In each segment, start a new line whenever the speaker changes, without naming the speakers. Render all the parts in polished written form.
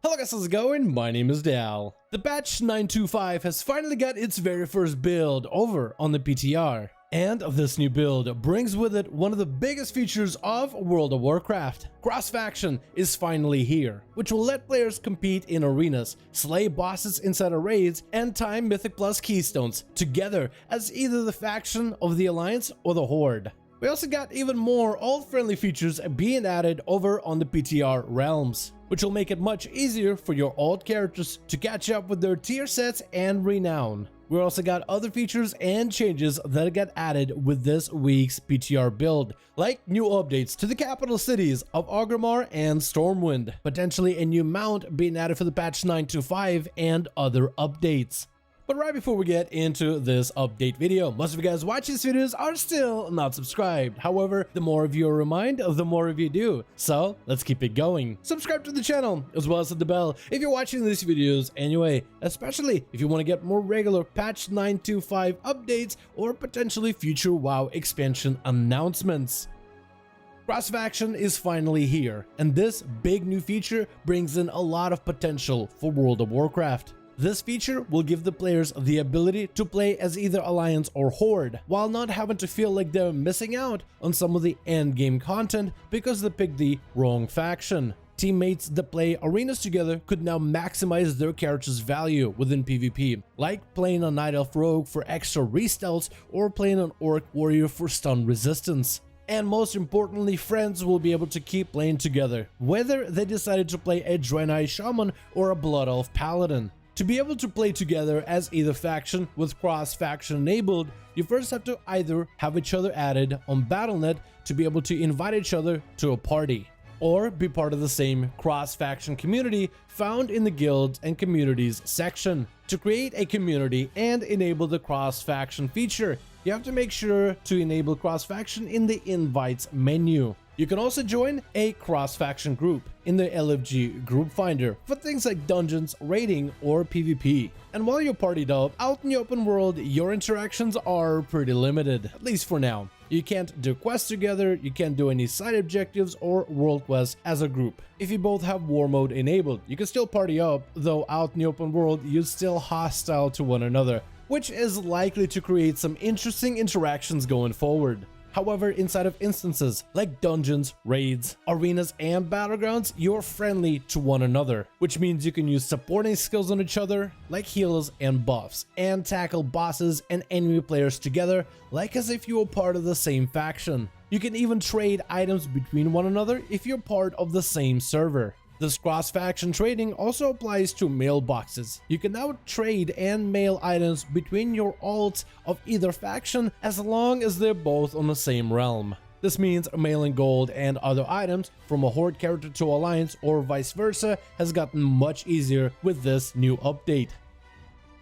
Hello guys, how's it going? My name is Dal. The patch 9.2.5 has finally got its very first build over on the PTR. And this new build brings with it one of the biggest features of World of Warcraft. Cross-faction is finally here, which will let players compete in arenas, slay bosses inside of raids, and time Mythic Plus keystones together as either the faction of the Alliance or the Horde. We also got even more alt-friendly features being added over on the PTR realms, which will make it much easier for your alt characters to catch up with their tier sets and renown. We also got other features and changes that got added with this week's PTR build, like new updates to the capital cities of Orgrimar and Stormwind, potentially a new mount being added for the patch 9.2.5 and other updates. But right before we get into this update video, most of you guys watching these videos are still not subscribed. However, the more of you are reminded, the more of you do. So let's keep it going. Subscribe to the channel as well as hit the bell if you're watching these videos anyway, especially if you want to get more regular patch 9.2.5 updates or potentially future WoW expansion announcements. Cross-faction is finally here, and this big new feature brings in a lot of potential for World of Warcraft. This feature will give the players the ability to play as either Alliance or Horde, while not having to feel like they're missing out on some of the endgame content because they picked the wrong faction. Teammates that play arenas together could now maximize their character's value within PvP, like playing a Night Elf Rogue for extra restelts or playing an Orc Warrior for stun resistance. And most importantly, friends will be able to keep playing together, whether they decided to play a Draenei Shaman or a Blood Elf Paladin. To be able to play together as either faction with cross-faction enabled, you first have to either have each other added on Battle.net to be able to invite each other to a party, or be part of the same cross-faction community found in the guilds and communities section. To create a community and enable the cross-faction feature, you have to make sure to enable cross-faction in the invites menu. You can also join a cross-faction group in the LFG group finder for things like dungeons, raiding, or PvP. And while you're partied up, out in the open world, your interactions are pretty limited, at least for now. You can't do quests together, you can't do any side objectives or world quests as a group. If you both have war mode enabled, you can still party up, though out in the open world, you're still hostile to one another, which is likely to create some interesting interactions going forward. However, inside of instances like dungeons, raids, arenas, and battlegrounds, you're friendly to one another, which means you can use supporting skills on each other, like heals and buffs, and tackle bosses and enemy players together, like as if you were part of the same faction. You can even trade items between one another if you're part of the same server. This cross-faction trading also applies to mailboxes. You can now trade and mail items between your alts of either faction as long as they're both on the same realm. This means mailing gold and other items from a Horde character to Alliance or vice versa has gotten much easier with this new update.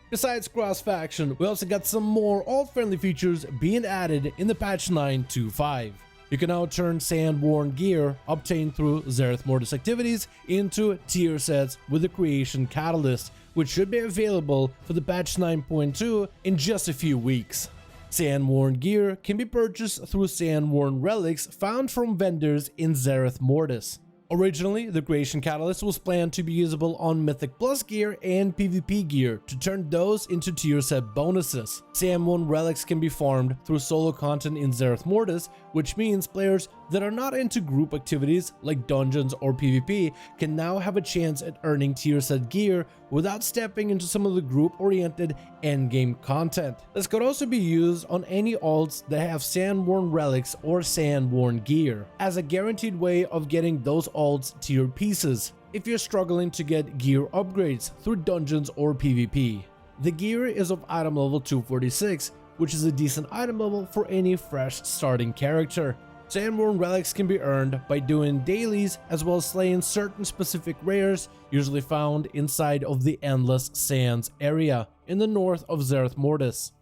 Besides cross-faction, we also got some more alt-friendly features being added in the patch 9.2.5. You can now turn Sand-worn gear obtained through Zereth Mortis activities into tier sets with the Creation Catalyst, which should be available for the patch 9.2 in just a few weeks. Sand-worn gear can be purchased through Sand-worn relics found from vendors in Zereth Mortis. Originally, the Creation Catalyst was planned to be usable on Mythic Plus gear and PvP gear to turn those into tier set bonuses. Sand-worn relics can be farmed through solo content in Zereth Mortis, which means players that are not into group activities like dungeons or PvP can now have a chance at earning tier set gear without stepping into some of the group-oriented endgame content. This could also be used on any alts that have sand-worn relics or sand-worn gear, as a guaranteed way of getting those alts tier pieces if you're struggling to get gear upgrades through dungeons or PvP. The gear is of item level 246, which is a decent item level for any fresh starting character. Sand-worn relics can be earned by doing dailies as well as slaying certain specific rares usually found inside of the Endless Sands area in the north of Zereth Mortis.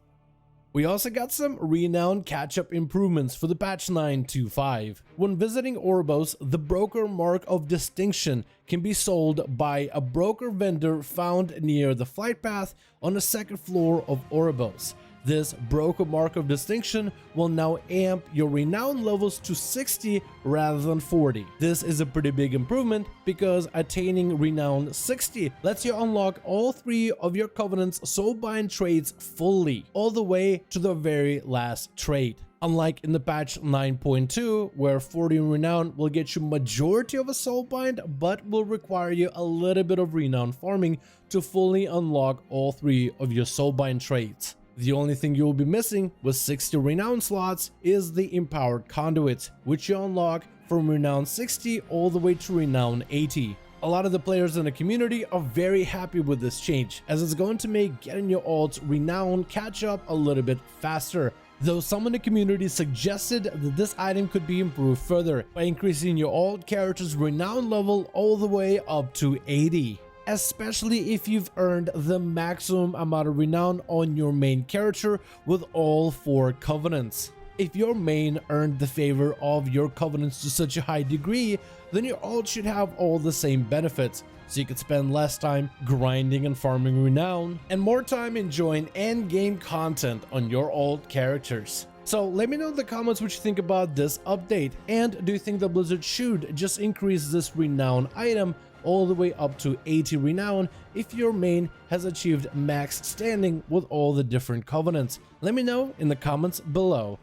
We also got some renowned catch-up improvements for the patch 9.2.5. When visiting Oribos, the broker mark of distinction can be sold by a broker vendor found near the flight path on the second floor of Oribos. This broken mark of distinction will now amp your renown levels to 60 rather than 40. This is a pretty big improvement because attaining renown 60 lets you unlock all 3 of your Covenant's soulbind traits fully, all the way to the very last trait. Unlike in the patch 9.2, where 40 renown will get you majority of a soulbind, but will require you a little bit of renown farming to fully unlock all 3 of your soulbind traits. The only thing you will be missing with 60 renown slots is the empowered conduit, which you unlock from renown 60 all the way to renown 80. A lot of the players in the community are very happy with this change, as it's going to make getting your alt renown catch up a little bit faster. Though some in the community suggested that this item could be improved further by increasing your alt character's renown level all the way up to 80. Especially if you've earned the maximum amount of renown on your main character with all 4 covenants. If your main earned the favor of your covenants to such a high degree, then your alt should have all the same benefits, so you could spend less time grinding and farming renown, and more time enjoying endgame content on your alt characters. So let me know in the comments what you think about this update, and do you think that Blizzard should just increase this renown item all the way up to 80 renown if your main has achieved max standing with all the different covenants? Let me know in the comments below.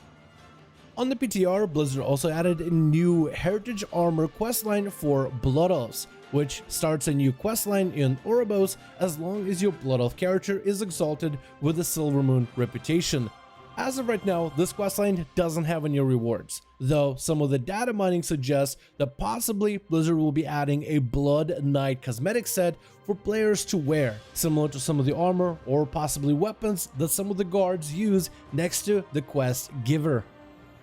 On the PTR, Blizzard also added a new Heritage Armor questline for Blood Elves, which starts a new questline in Orgrimar as long as your Blood Elf character is exalted with a Silver Moon reputation. As of right now, this questline doesn't have any rewards, though some of the data mining suggests that possibly Blizzard will be adding a Blood Knight cosmetic set for players to wear, similar to some of the armor or possibly weapons that some of the guards use next to the quest giver.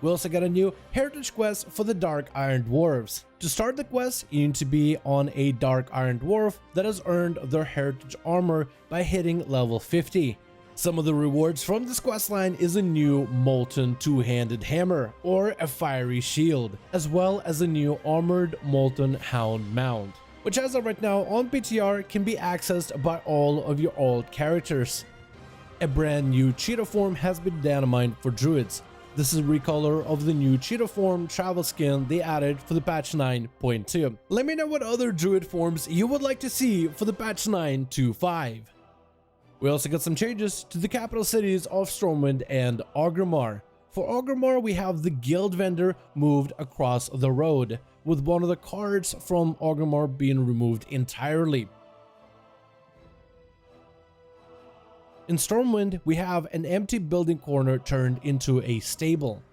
We also got a new heritage quest for the Dark Iron Dwarves. To start the quest, you need to be on a Dark Iron Dwarf that has earned their heritage armor by hitting level 50. Some of the rewards from this questline is a new Molten Two-Handed Hammer or a Fiery Shield, as well as a new Armored Molten Hound Mount, which as of right now on PTR can be accessed by all of your alt characters. A brand new Cheetah form has been dynamite for druids. This is a recolor of the new Cheetah form travel skin they added for the patch 9.2. Let me know what other druid forms you would like to see for the patch 9.2.5. We also got some changes to the capital cities of Stormwind and Orgrimar. For Orgrimar, we have the guild vendor moved across the road, with one of the cards from Orgrimar being removed entirely. In Stormwind, we have an empty building corner turned into a stable.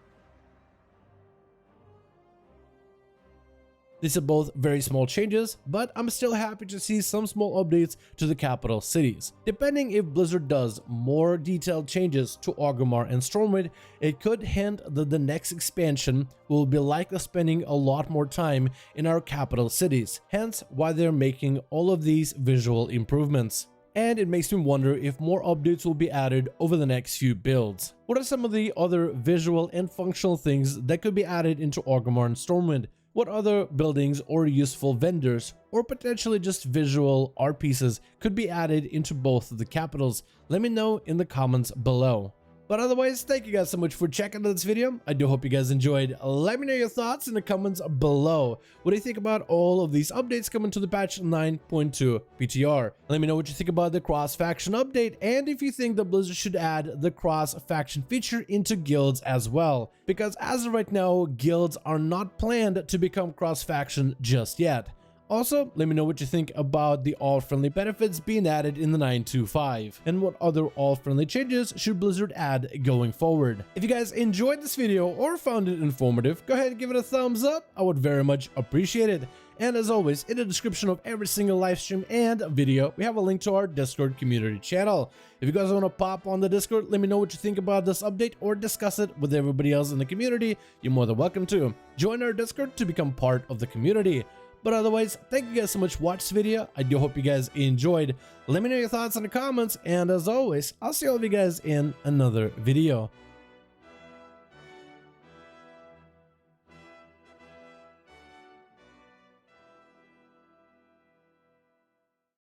These are both very small changes, but I'm still happy to see some small updates to the capital cities. Depending if Blizzard does more detailed changes to Orgrimar and Stormwind, it could hint that the next expansion will be likely spending a lot more time in our capital cities, hence why they're making all of these visual improvements. And it makes me wonder if more updates will be added over the next few builds. What are some of the other visual and functional things that could be added into Orgrimar and Stormwind? What other buildings or useful vendors, or potentially just visual art pieces, could be added into both of the capitals? Let me know in the comments below. But otherwise, thank you guys so much for checking out this video. I do hope you guys enjoyed. Let me know your thoughts in the comments below. What do you think about all of these updates coming to the patch 9.2 PTR? Let me know what you think about the cross-faction update, and if you think that Blizzard should add the cross-faction feature into guilds as well. Because as of right now, guilds are not planned to become cross-faction just yet. Also, let me know what you think about the alt-friendly benefits being added in the 9.2.5, and what other alt-friendly changes should Blizzard add going forward. If you guys enjoyed this video or found it informative, go ahead and give it a thumbs up. I would very much appreciate it. And as always, in the description of every single live stream and video, we have a link to our Discord community channel. If you guys want to pop on the Discord, let me know what you think about this update or discuss it with everybody else in the community. You're more than welcome to. Join our Discord to become part of the community. But otherwise, thank you guys so much for watching this video. I do hope you guys enjoyed. Let me know your thoughts in the comments, and as always, I'll see all of you guys in another video.